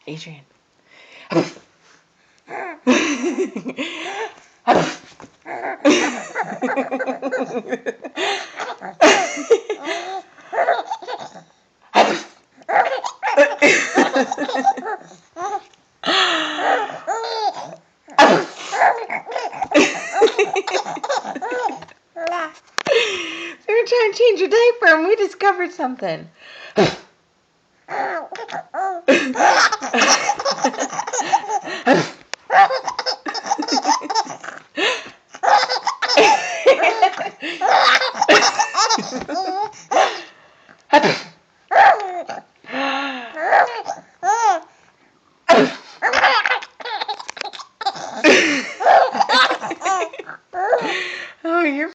Adrian. We were trying to change your diaper and we discovered something.